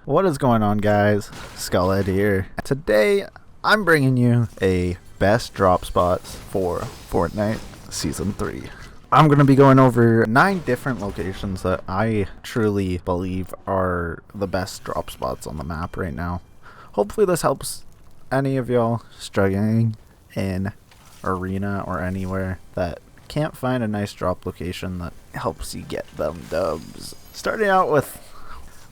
What is going on, guys? Skullhead here. Today I'm bringing you a best drop spots for Fortnite Season 3. I'm going to be going over 9 different locations that I truly believe are the best drop spots on the map right now. Hopefully this helps any of y'all struggling in arena or anywhere that can't find a nice drop location that helps you get them dubs. Starting out with,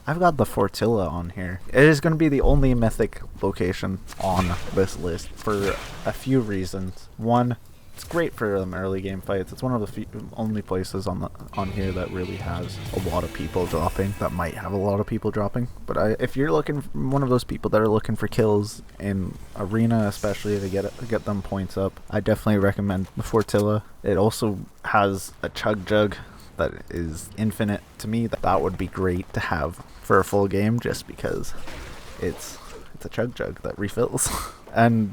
I've got the Fortilla on here. It is going to be the only mythic location on this list for a few reasons. One, it's great for early game fights. It's one of the only places on here that really has a lot of people dropping. That might have a lot of people dropping. But if you're looking for one of those people that are looking for kills in arena, especially to get them points up, I definitely recommend the Fortilla. It also has a chug jug that is infinite. To me, that would be great to have for a full game, just because it's a chug jug that refills. And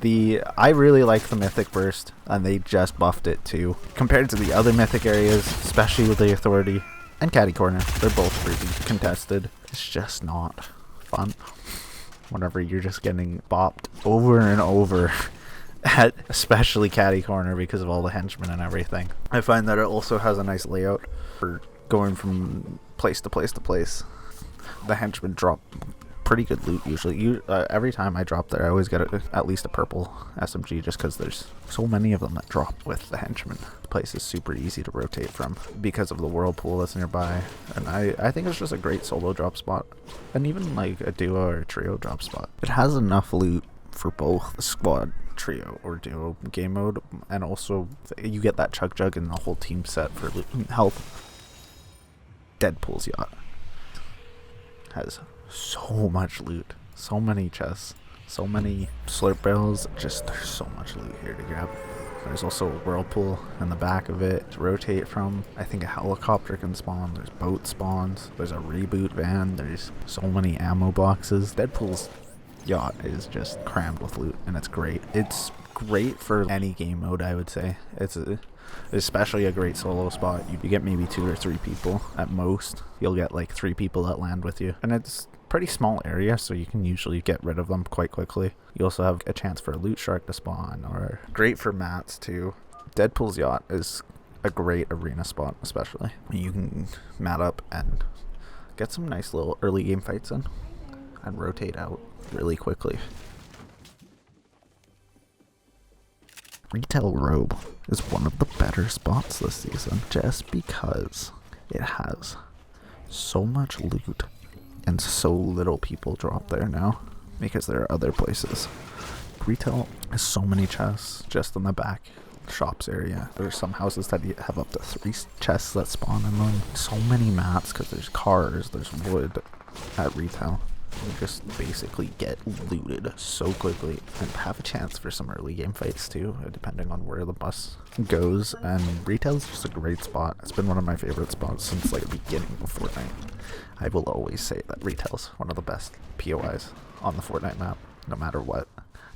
I really like the Mythic Burst, and they just buffed it too. Compared to the other Mythic areas, especially with the Authority and Catty Corner, they're both pretty contested. It's just not fun whenever you're just getting bopped over and over at especially Catty Corner because of all the henchmen and everything. I find that it also has a nice layout for going from place to place to place. The henchmen drop pretty good loot usually. Every time I drop there, I always get at least a purple SMG, just because there's so many of them that drop with the henchmen. The place is super easy to rotate from because of the whirlpool that's nearby, and I think it's just a great solo drop spot, and even like a duo or a trio drop spot. It has enough loot for both the squad, trio, or duo game mode, and also you get that chug jug and the whole team set for loot and health. Deadpool's Yacht has so much loot, so many chests, so many slurp barrels. Just there's so much loot here to grab. There's also a whirlpool in the back of it to rotate from. I think a helicopter can spawn. There's boat spawns. There's a reboot van. There's so many ammo boxes. Deadpool's Yacht is just crammed with loot, and it's great. It's great for any game mode, I would say. It's especially a great solo spot. You get maybe 2 or 3 people at most. You'll get like 3 people that land with you, and it's pretty small area, so you can usually get rid of them quite quickly. You also have a chance for a loot shark to spawn, or great for mats too. Deadpool's Yacht is a great arena spot, especially. You can mat up and get some nice little early game fights in and rotate out really quickly. Retail Robe is one of the better spots this season, just because it has so much loot and so little people drop there now, because there are other places. Retail has so many chests just in the back shops area. There's some houses that have up to 3 chests that spawn in them. So many mats, because there's cars, there's wood at retail. You just basically get looted so quickly and have a chance for some early game fights too, depending on where the bus goes. And retail is just a great spot. It's been one of my favorite spots since like the beginning of Fortnite. I will always say that retail's one of the best POIs on the Fortnite map, no matter what,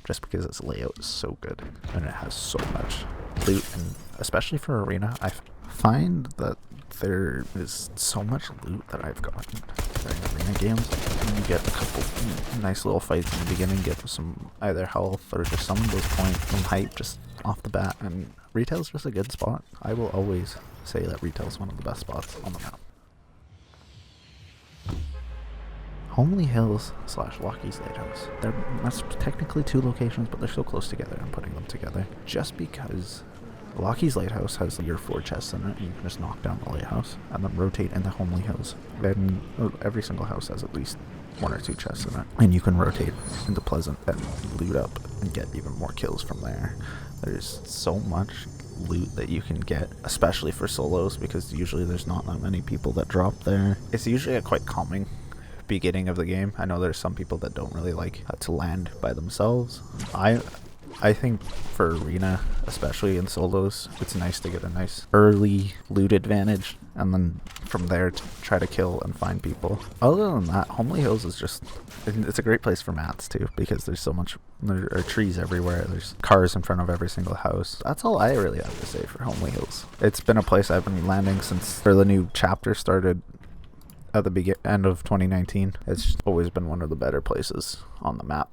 just because its layout is so good and it has so much loot. And especially for arena, I find that there is so much loot that I've gotten during arena games. And you get a couple nice little fights in the beginning, get some either health or just some of those points and hype just off the bat, and retail's just a good spot. I will always say that retail's one of the best spots on the map. Homely Hills / Locky's Lighthouse. That's technically 2 locations, but they're so close together. I'm putting them together just because Locky's Lighthouse has your 4 chests in it, and you can just knock down the lighthouse and then rotate into Homely Hills. Then every single house has at least 1 or 2 chests in it, and you can rotate into Pleasant and loot up and get even more kills from there. There's so much loot that you can get, especially for solos, because usually there's not that many people that drop there. It's usually a quite calming beginning of the game. I know there's some people that don't really like to land by themselves. I think for arena, especially in solos, it's nice to get a nice early loot advantage, and then from there to try to kill and find people. Other than that, Homely Hills is just, it's a great place for mats too, because there are trees everywhere, there's cars in front of every single house. That's all I really have to say for Homely Hills. It's been a place I've been landing since the new chapter started at the end of 2019. It's always been one of the better places on the map.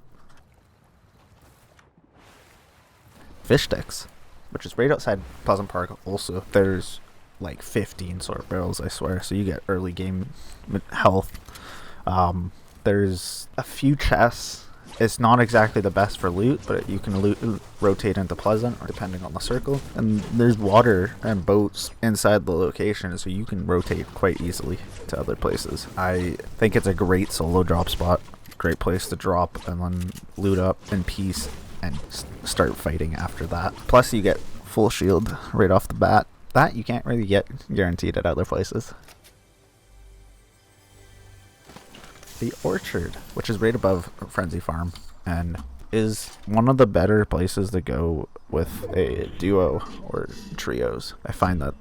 Fish sticks, which is right outside Pleasant Park. Also, there's like 15 slurp barrels, I swear, so you get early game health. There's a few chests. It's not exactly the best for loot, but you can rotate into Pleasant, or depending on the circle. And there's water and boats inside the location, so you can rotate quite easily to other places. I think it's a great solo drop spot. Great place to drop and then loot up in peace and start fighting after that. Plus you get full shield right off the bat. That you can't really get guaranteed at other places. The Orchard, which is right above Frenzy Farm, and is one of the better places to go with a duo or trios. I find that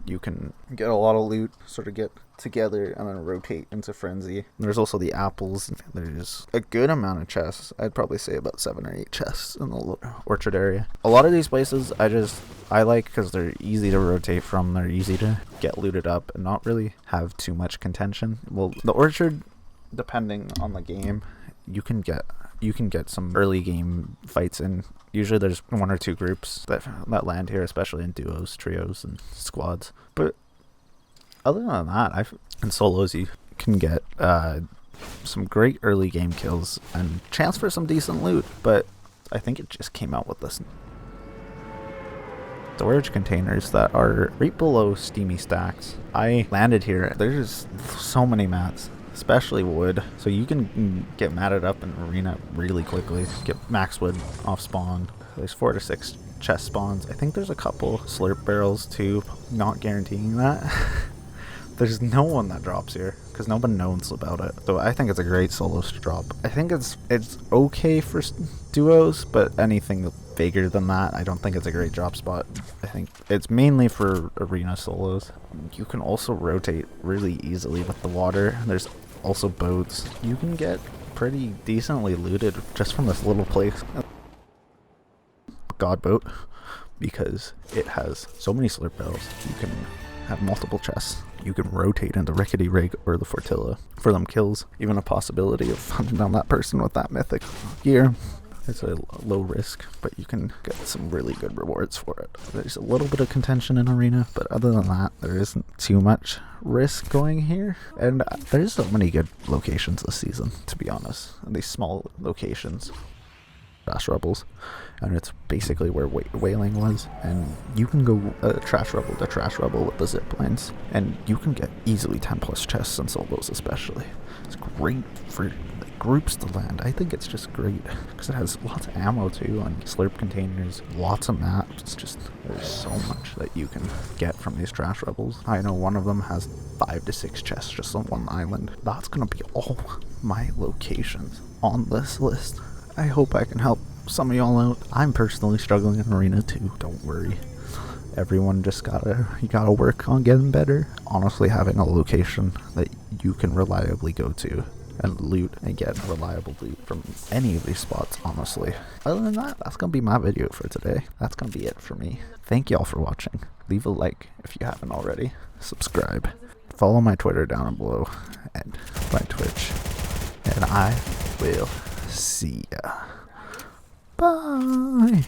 you can get a lot of loot, sort of get together and then rotate into Frenzy. There's also the apples. There's a good amount of chests. I'd probably say about 7 or 8 chests in the Orchard area. A lot of these places I like because they're easy to rotate from. They're easy to get looted up and not really have too much contention. Well, the Orchard, depending on the game, you can get some early game fights in. Usually there's 1 or 2 groups that land here, especially in duos, trios, and squads. But other than that, in solos you can get some great early game kills and chance for some decent loot. But I think it just came out with this storage containers that are right below Steamy stacks. I landed here. There's so many mats, especially wood, so you can get matted up in arena really quickly. Get max wood off spawn. There's 4 to 6 chest spawns. I think there's a couple slurp barrels too, not guaranteeing that. There's no one that drops here because no one knows about it, so I think it's a great solos to drop. I think it's okay for duos, but anything bigger than that, I don't think it's a great drop spot. I think it's mainly for arena solos. You can also rotate really easily with the water. There's also boats. You can get pretty decently looted just from this little place. God boat, because it has so many slurp barrels. You can have multiple chests. You can rotate into Rickety Rig or the Fortilla for them kills. Even a possibility of hunting down that person with that mythic gear. It's a low risk, but you can get some really good rewards for it. There's a little bit of contention in arena, but other than that, there isn't too much risk going here. And there's so many good locations this season, to be honest. These small locations. Trash Rebels, and it's basically where Whaling was, and you can go Trash Rebel to Trash Rebel with the zip lines, and you can get easily 10 plus chests and solos especially. It's great for groups to land. I think it's just great because it has lots of ammo too, and slurp containers, lots of maps. It's just, there's so much that you can get from these Trash Rebels. I know one of them has 5 to 6 chests just on one island. That's gonna be all my locations on this list. I hope I can help some of y'all out. I'm personally struggling in arena too, don't worry. Everyone just gotta work on getting better. Honestly, having a location that you can reliably go to and loot and get reliable loot from any of these spots, honestly. Other than that, that's gonna be my video for today. That's gonna be it for me. Thank y'all for watching. Leave a like if you haven't already. Subscribe. Follow my Twitter down below and my Twitch. And I will see ya. Bye.